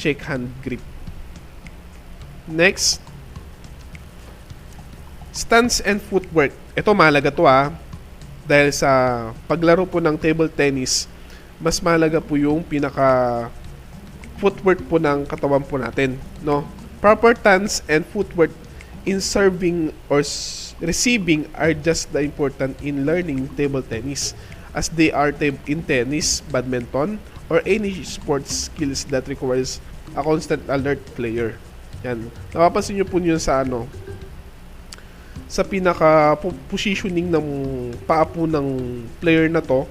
shake hand grip. Next, stance and footwork. Ito mahalaga to dahil sa paglaro po ng table tennis, mas mahalaga po yung pinaka footwork po ng katawan po natin, no? Proper stance and footwork in serving or receiving are just as important in learning table tennis as they are in tennis, badminton, or any sports skills that requires a constant alert player. Yan. Napapansin nyo po yun sa sa pinaka positioning ng paa po ng player na to.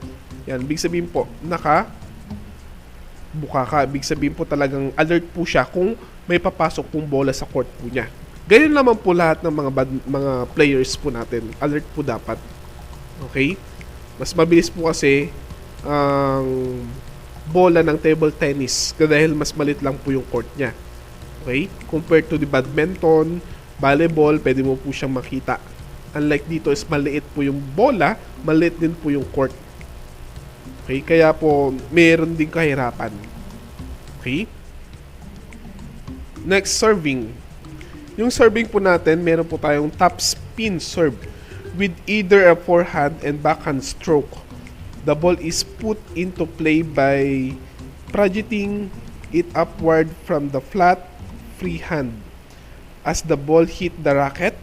Yan, big sabihin po, buka ka. Ibig sabihin po talagang alert po siya kung may papasok pong bola sa court po niya. Ganyan naman po lahat ng mga players po natin. Alert po dapat. Okay? Mas mabilis po kasi ang bola ng table tennis dahil mas malit lang po yung court niya. Okay? Compared to the badminton, volleyball, pwede mo po siyang makita. Unlike dito is maliit po yung bola, maliit din po yung court. Okay, kaya po meron din kahirapan. Okay? Next, serving. Yung serving po natin, meron po tayong top spin serve with either a forehand and backhand stroke. The ball is put into play by projecting it upward from the flat free hand. As the ball hit the racket,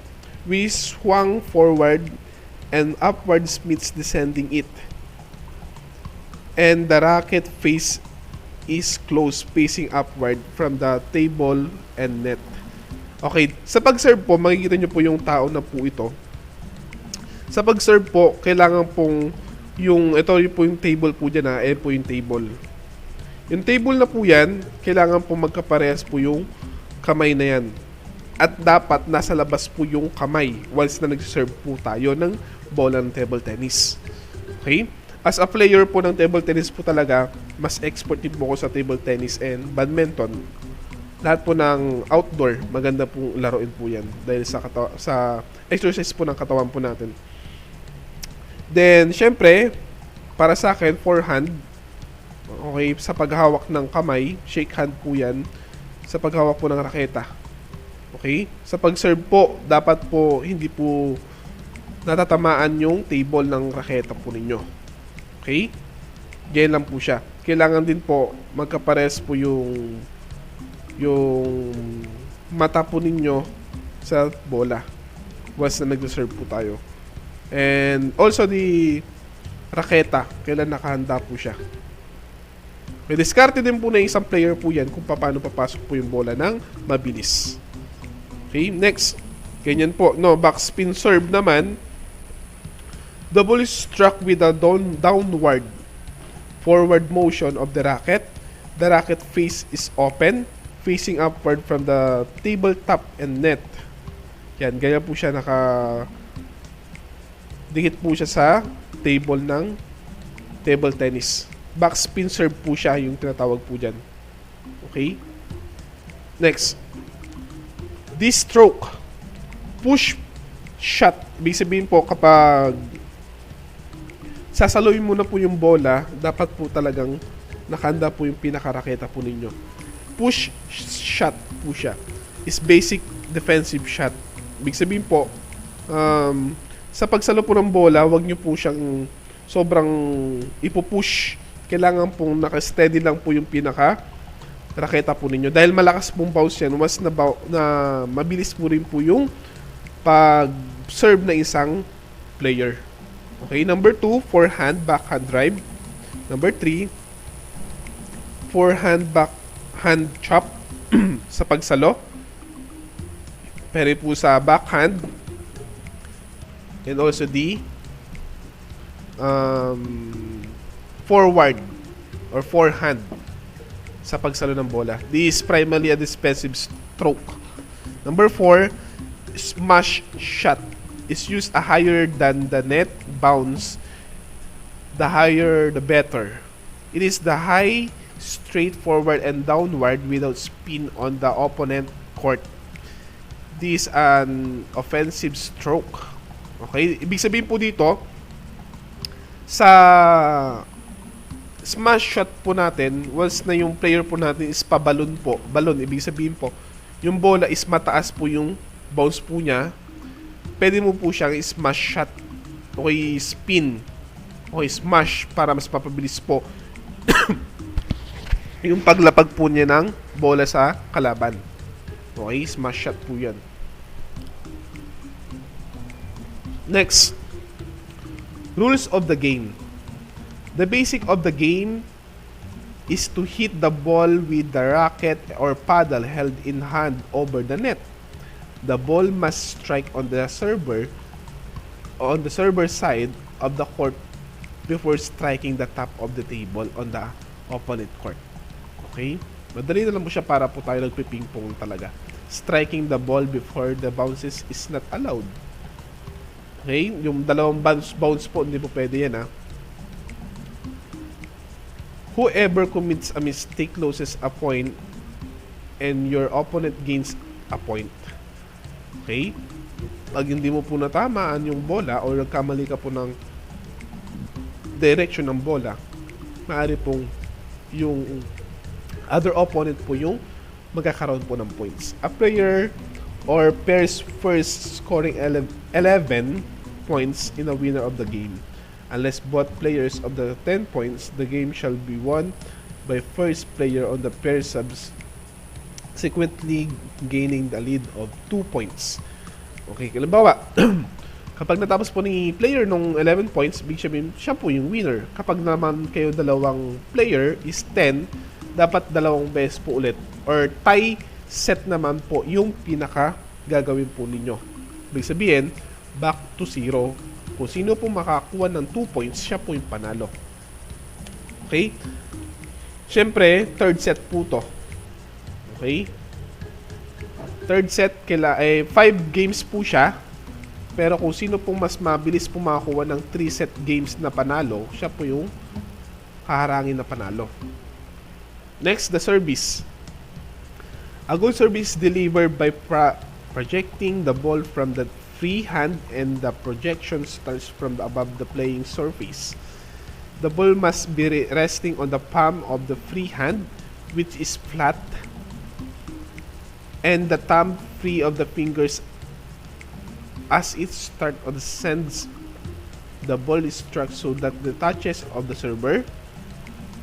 we swung forward and upwards meets descending it. And the racket face is close, facing upward from the table and net. Okay, sa pag-serve po, makikita nyo po yung tao na po ito. Sa pag-serve po, kailangan pong ito po yung table po dyan po yung table. Yung table na po yan, kailangan po magkaparehas po yung kamay na yan. At dapat nasa labas po yung kamay once na nag-serve po tayo ng bola ng table tennis. Okay? As a player po ng table tennis po talaga, mas expert din po ako sa table tennis and badminton. Lahat po ng outdoor, maganda pong laruin po yan dahil sa exercise po ng katawan po natin. Then, syempre, para sa akin, forehand. Okay, sa paghawak ng kamay, shake hand po yan. Sa paghawak po ng raketa. Okay? Sa pag-serve po, dapat po hindi po natatamaan yung table ng raketa po ninyo. Okay? Ganyan lang po siya. Kailangan din po magkapares po yung mata po ninyo sa bola once na nag-serve po tayo. And also the raketa, kailan nakahanda po siya. May diskarte din po na isang player po yan kung paano papasok po yung bola ng mabilis. Okay, next. Ganyan po. No, backspin serve naman. The ball is struck with a downward forward motion of the racket. The racket face is open, facing upward from the tabletop and net. Yan, ganyan po siya dikit po siya sa table ng table tennis. Backspin serve po siya yung tinatawag po dyan. Okay? Next. This stroke. Push shot. Ibig sabihin po kapag sasaloyin mo na po yung bola, dapat po talagang nakahanda po yung pinakaraketa po ninyo. Push shot po siya. Is basic defensive shot. Ibig sabihin po, sa pagsalo po ng bola, wag nyo po siyang sobrang ipupush. Kailangan pong naka-steady lang po yung pinaka-raketa po ninyo. Dahil malakas pong bounce yan, mas na mabilis po rin po yung pag-serve na isang player. Okay, number 2, forehand, backhand drive. Number 3, forehand, backhand chop sa pagsalo. Pero po sa backhand. And also the forward or forehand sa pagsalo ng bola. This is primarily a defensive stroke. Number 4, smash shot is used a higher than the net bounce. The higher the better. It is the high, straight forward and downward without spin on the opponent court. This is an offensive stroke. Okay, ibig sabihin po dito sa smash shot po natin, once na yung player po natin is pabalon po, balon, ibig sabihin po, yung bola is mataas po yung bounce po niya, pwede mo po siyang smash shot, okay, spin, okay, smash, para mas papabilis po yung paglapag po niya ng bola sa kalaban. Okay, smash shot po yan. Next, rules of the game. The basic of the game is to hit the ball with the racket or paddle held in hand over the net. The ball must strike on the server side of the court before striking the top of the table on the opponent court. Okay? Madali na lang po siya para po tayo nagpi-ping-pong talaga. Striking the ball before the bounces is not allowed. Okay? Yung dalawang bounce po, hindi po pwede yan, ha? Whoever commits a mistake loses a point and your opponent gains a point. Okay? Pag hindi mo po natamaan yung bola o nagkamali ka po ng direction ng bola, maaari pong yung other opponent po yung magkakaroon po ng points. A player or pair's first scoring 11 points in a winner of the game. Unless both players of the 10 points, the game shall be won by first player on the pair subsequently gaining the lead of 2 points. Okay, halimbawa, kapag natapos po ni player nung 11 points, big sabihin, siya po yung winner. Kapag naman kayo dalawang player is 10, dapat dalawang beses po ulit. Or tie set naman po yung pinaka gagawin po ninyo. Big sabihin, back to 0. Kung sino po makakuha ng 2 points, siya po yung panalo. Okay? Siyempre, third set po to. Okay? Third set, 5 games po siya. Pero kung sino pong mas mabilis po makakuha ng 3 set games na panalo, siya po yung haharangin na panalo. Next, the service. A good service delivered by projecting the ball from the free hand, and the projection starts from above the playing surface. The ball must be resting on the palm of the free hand, which is flat, and the thumb free of the fingers. As it starts or descends, the ball is struck so that the touches of the server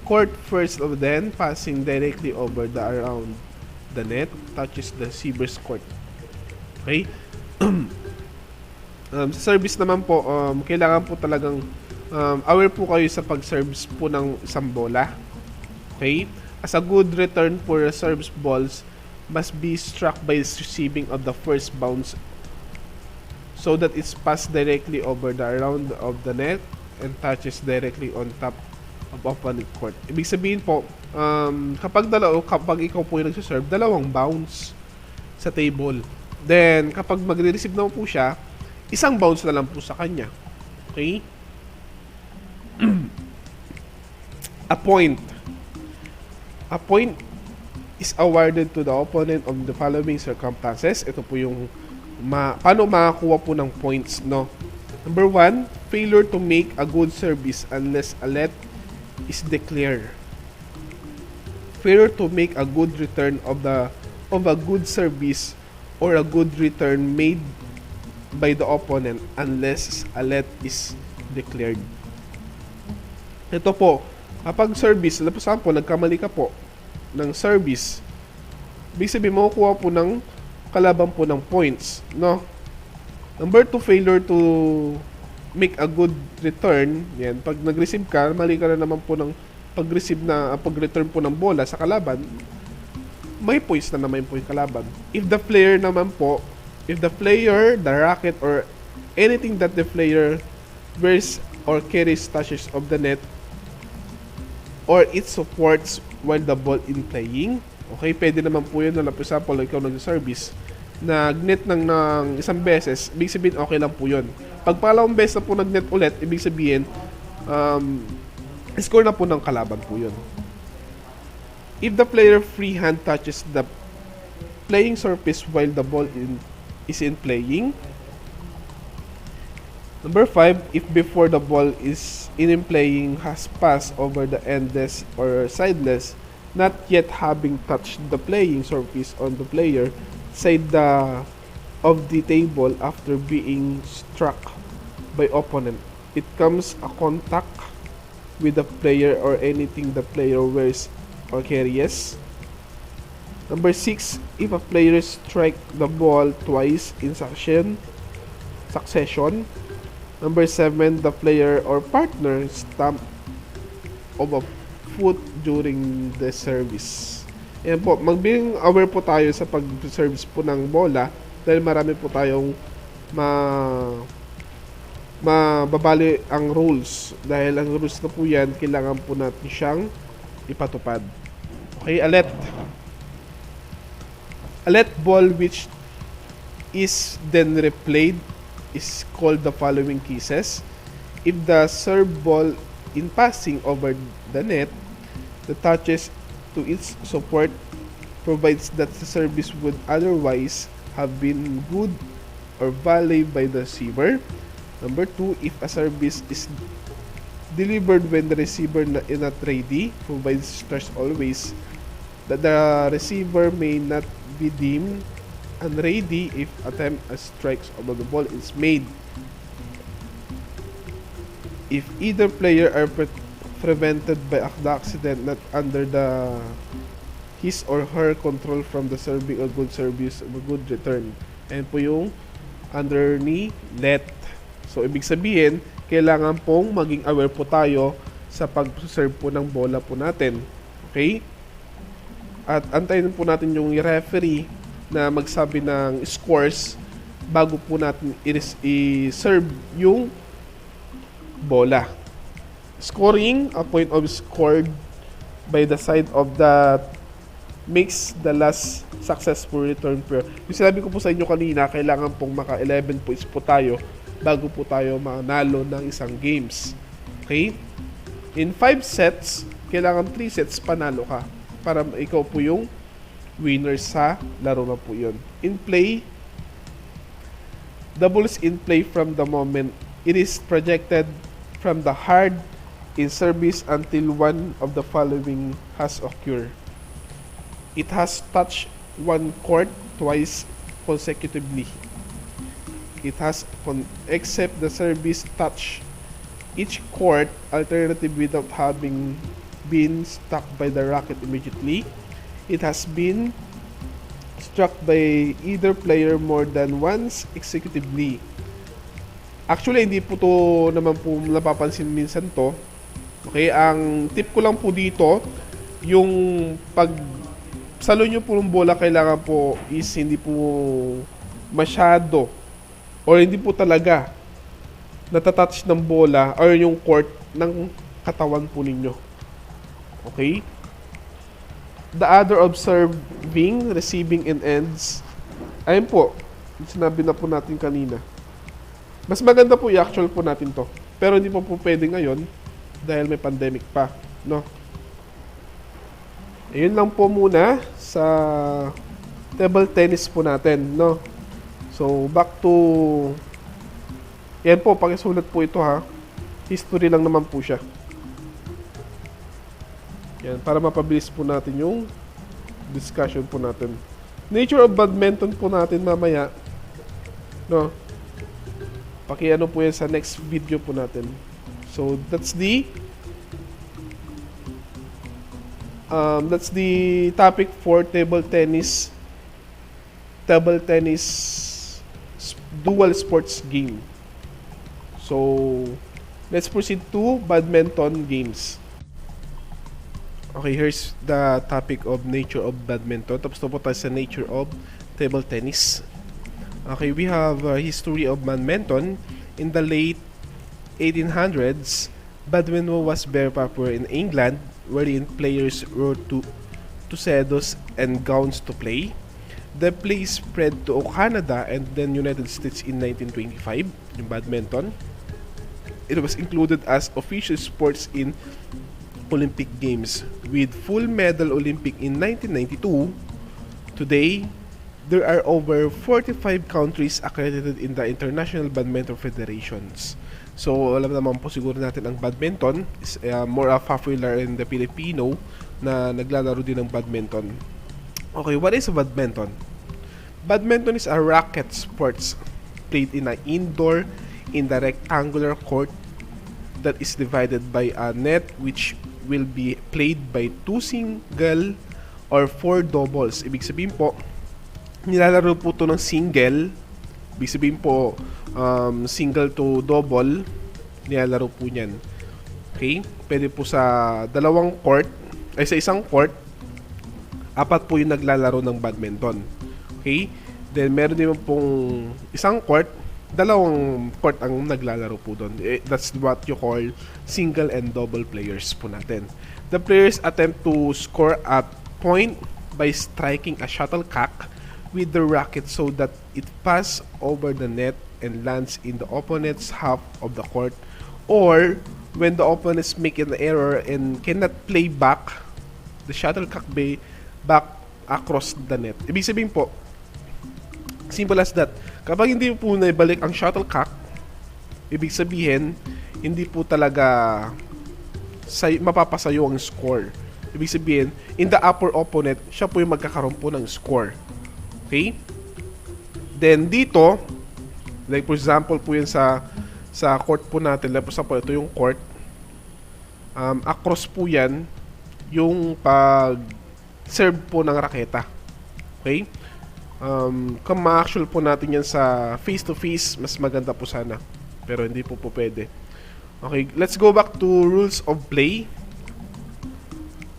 court first, of then passing directly over the around the net touches the receiver's court. Okay? Sa service naman po, kailangan po talagang aware po kayo sa pag-service po ng isang bola. Okay? As a good return for a service balls must be struck by receiving of the first bounce so that it's passed directly over the around of the net and touches directly on top of opponent court. Ibig sabihin po, kapag ikaw po yung nagsiserve, dalawang bounce sa table. Then, kapag magre-receive na po siya, isang bounce na lang po sa kanya. Okay? A point. A point is awarded to the opponent on the following circumstances. Ito po yung paano makakuha po ng points, no? Number 1, failure to make a good service unless a let is declared. Failure to make a good return of a good service or a good return made by the opponent unless a let is declared. Ito po, kapag service, for example, nagkamali ka po ng service, ibig sabihin mo kuha po ng kalaban po ng points, no? Number 2, failure to make a good return. Yan, pag nag-receive ka, mali ka na naman po ng pag-return po ng bola sa kalaban, may points na naman po yung kalaban. If the player, the racket, or anything that the player wears or carries touches of the net or it supports while the ball in playing. Okay, pwede naman po yun. For example, ikaw nag-service, nag-net ng isang beses, ibig sabihin okay lang po yun. Pag pangalawang beses na po nag-net ulit, ibig sabihin score na po ng kalaban po yun. If the player freehand touches the playing surface while the ball is in playing, Number 5, if before the ball is in playing has passed over the endless or sideless, not yet having touched the playing surface on the player side of the table after being struck by opponent. It comes a contact with the player or anything the player wears or carries. Number 6, if a player strike the ball twice in succession. Number 7, the player or partner stamp of a foot during the service. Ayan po, being aware po tayo sa pag-service po ng bola dahil marami po tayong mababali ang rules. Dahil ang rules na po yan, kailangan po natin siyang ipatupad. Okay, a let ball which is then replayed is called the following cases. If the serve ball in passing over the net, the touches to its support provides that the service would otherwise have been good or volley by the receiver. Number 2, if a service is delivered when the receiver is not ready, provides stress always that the receiver may not be deemed unready if attempt a strikes over the ball is made. If either player are prevented by the accident not under his or her control from the serving a good service of a good return. Ayan po yung under ni let. So, ibig sabihin, kailangan pong maging aware po tayo sa pag-serve po ng bola po natin. Okay? At antayin po natin yung referee na magsabi ng scores bago po natin i-serve yung bola. Scoring, a point of scored by the side of the makes the last successful return pair. Yung sinabi ko po sa inyo kanina, kailangan pong maka 11 points po tayo bago po tayo manalo ng isang games. Okay? In 5 sets, kailangan 3 sets panalo ka para ikaw po yung winner sa laro na po yun. In play, the ball is in play from the moment it is projected from the hard in service until one of the following has occurred. It has touched one court twice consecutively. It has except the service touch each court alternative without having been struck by the racket immediately. It has been struck by either player more than once executively. Actually, hindi po to naman po napapansin minsan to. Okay, ang tip ko lang po dito, yung pag salo nyo po ng bola, kailangan po is hindi po masyado or hindi po talaga natatouch ng bola or yung court ng katawan po ninyo. Okay? The other observing, receiving, and ends. Ayun po, sinabi na po natin kanina. Mas maganda po i-actual po natin to. Pero hindi po pwede ngayon dahil may pandemic pa. No? Ayun lang po muna sa table tennis po natin. No? So, back to... Yan po, pakisulat po ito ha. History lang naman po siya. Yan, para mapabilis po natin yung discussion po natin. Nature of badminton po natin mamaya. No? Pakiano po yan sa next video po natin. So, that's the topic for table tennis dual sports game. So, let's proceed to badminton games. Okay, here's the topic of nature of badminton. Tapos na po tayo sa nature of table tennis. Okay, we have a history of badminton. In the late 1800s, badminton was very popular in England, wherein players wore tuxedos and gowns to play. The play spread to Canada and then United States in 1925 in badminton. It was included as official sports in Olympic Games with full medal Olympic in 1992. Today, there are over 45 countries accredited in the International Badminton Federations. So, alam naman po siguro natin ang badminton is more popular in the Filipino na naglalaro din ng badminton. Okay, what is badminton? Badminton is a racket sports played in an indoor in the rectangular court that is divided by a net which will be played by 2 single or 4 doubles. Ibig sabihin po, nilalaro po ito ng single. Ibig sabihin po, single to double, nilalaro po niyan. Okay? Pwede po sa dalawang court, ay sa isang court, 4 po yung naglalaro ng badminton. Okay? Then, meron din pong isang court, 2 court ang naglalaro po doon. That's what you call single and double players po natin. The players attempt to score a point by striking a shuttlecock with the racket so that it passes over the net and lands in the opponent's half of the court, or when the opponents make an error and cannot play back the shuttlecock back across the net. Ibig sabihin po, simple as that, kapag hindi po naibalik ang shuttlecock, ibig sabihin hindi po talaga mapapasayo ang score. Ibig sabihin, in the upper opponent, siya po yung magkakaroon po ng score. Okay? Then dito, like for example po yun sa court po natin, like for example, ito yung court. Across po yan yung pag-serve po ng raketa. Okay? Kung ma-actual po natin yan sa face-to-face, mas maganda po sana. Pero hindi po pwede. Okay, let's go back to rules of play.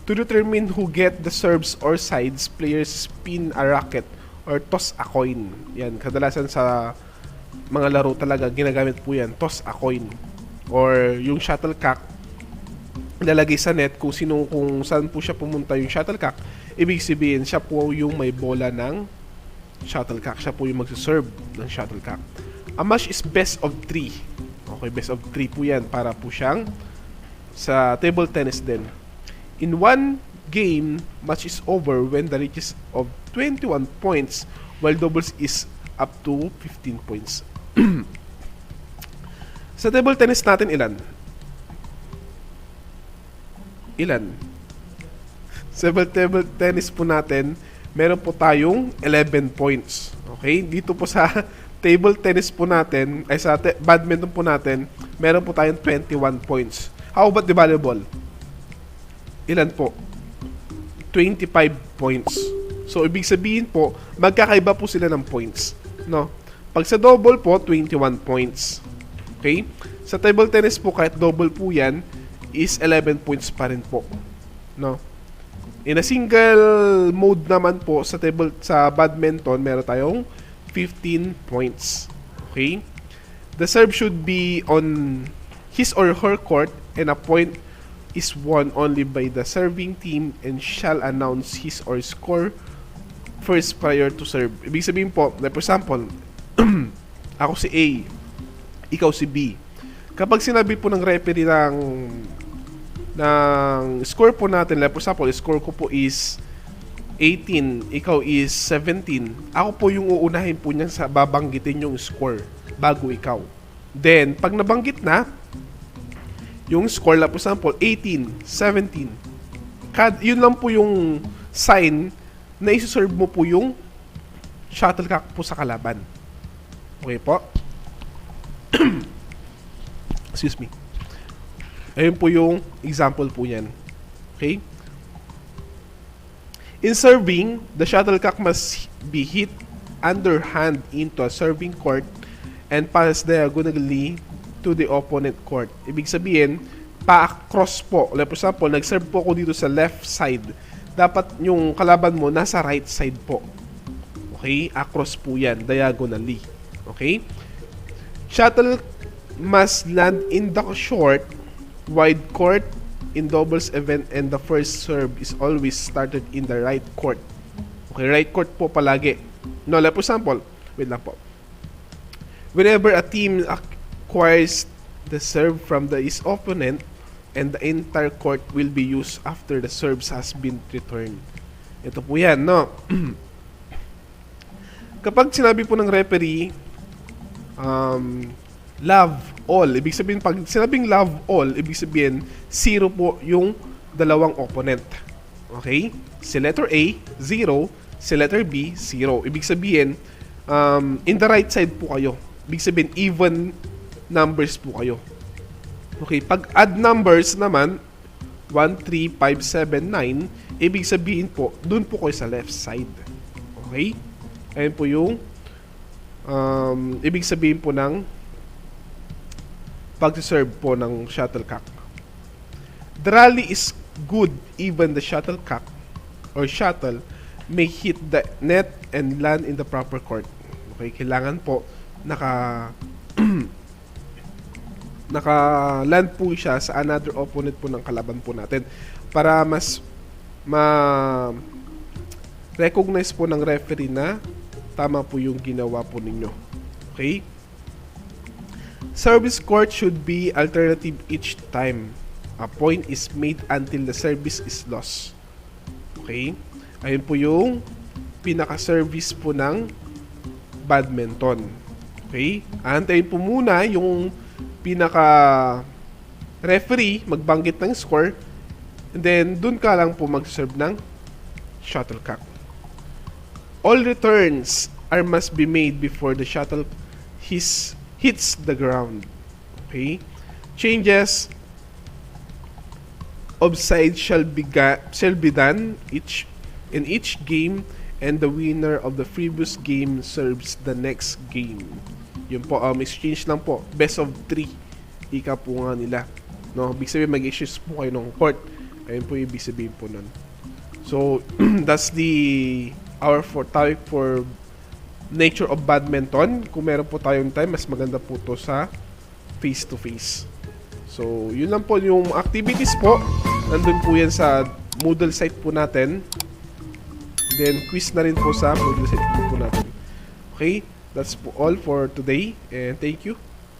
To determine who get the serves or sides, players spin a racket or toss a coin. Yan, kadalasan sa mga laro talaga ginagamit po yan, toss a coin. Or yung shuttlecock, ilalagay sa net kung saan po siya pumunta yung shuttlecock. Ibig sabihin, siya po yung may bola ng shuttlecock. Siya po yung magsaserve ng shuttlecock. A match is best of 3. Okay, best of 3 po yan para po siyang sa table tennis din. In one game, match is over when the reaches of 21 points, while doubles is up to 15 points. Sa table tennis natin, ilan? Sa table tennis po natin, meron po tayong 11 points. Okay? Dito po sa table tennis po natin, ay sa badminton po natin, meron po tayong 21 points. How about the volleyball? Ilan po? 25 points. So, ibig sabihin po, magkakaiba po sila ng points. No? Pag sa double po, 21 points. Okay? Sa table tennis po, kahit double po yan, is 11 points pa rin po. No? In a single mode naman po, sa badminton, meron tayong 15 points. Okay? The serve should be on his or her court, and a point is won only by the serving team and shall announce his or score first prior to serve. Ibig sabihin po, like for example, ako si A, ikaw si B. Kapag sinabi po ng referee ng score po natin, like for example, score ko po is 18, ikaw is 17. Ako po yung uunahin po niyan sa babanggitin yung score bago ikaw. Then, pag nabanggit na, yung score, like for example, 18, 17. Yun lang po yung sign na isuserve mo po yung shuttlecock po sa kalaban. Okay po? Excuse me. Ayun po yung example po yan. Okay? In serving, the shuttlecock must be hit underhand into a serving court and pass diagonally to the opponent court. Ibig sabihin, pa-cross po. Like for example, nag-serve po ako dito sa left side. Dapat yung kalaban mo nasa right side po. Okay? Across po yan, diagonally. Okay? Shuttle must land in the short, wide court in doubles event, and the first serve is always started in the right court. Okay, right court po palagi. No, like for example, wait lang po. Whenever a team acquires the serve from its opponent, and the entire court will be used after the serves has been returned. Ito po yan, no? Kapag sinabi po ng referee, love all, ibig sabihin, pag sinabing love all, ibig sabihin, 0 po yung dalawang opponent. Okay? Si letter A, 0. Si letter B, 0. Ibig sabihin, in the right side po kayo. Ibig sabihin, even numbers po kayo. Okay, pag add numbers naman, 1, 3, 5, 7, 9, ibig sabihin po, dun po kayo sa left side. Okay? Ayan po yung ibig sabihin po ng pag-serve po ng shuttlecock. The rally is good even the shuttlecock or shuttle may hit the net and land in the proper court. Okay, kailangan po naka-land po siya sa another opponent po ng kalaban po natin para mas recognize po ng referee na tama po yung ginawa po ninyo. Okay? Service court should be alternative each time a point is made until the service is lost. Okay? Ayun po yung pinaka-service po ng badminton. Okay? Antayin po muna yung pinaka-referee magbanggit ng score, and then dun ka lang po mag-serve ng shuttlecock. All returns must be made before the shuttle hits the ground. Okay? Changes of side shall be done in each game, and the winner of the previous game serves the next game. Yun po, exchange lang po. Best of 3. Ika po nga nila. No? Ibig sabihin, mag-issues po kayo ng court. Ayun po yung ibig sabihin po nun. So, that's our topic for nature of badminton. Kung meron po tayong time, mas maganda po to sa face-to-face. So, yun lang po yung activities po. Nandun po yan sa Moodle site po natin. Then, quiz na rin po sa Moodle site po natin. Okay? That's all for today, and thank you.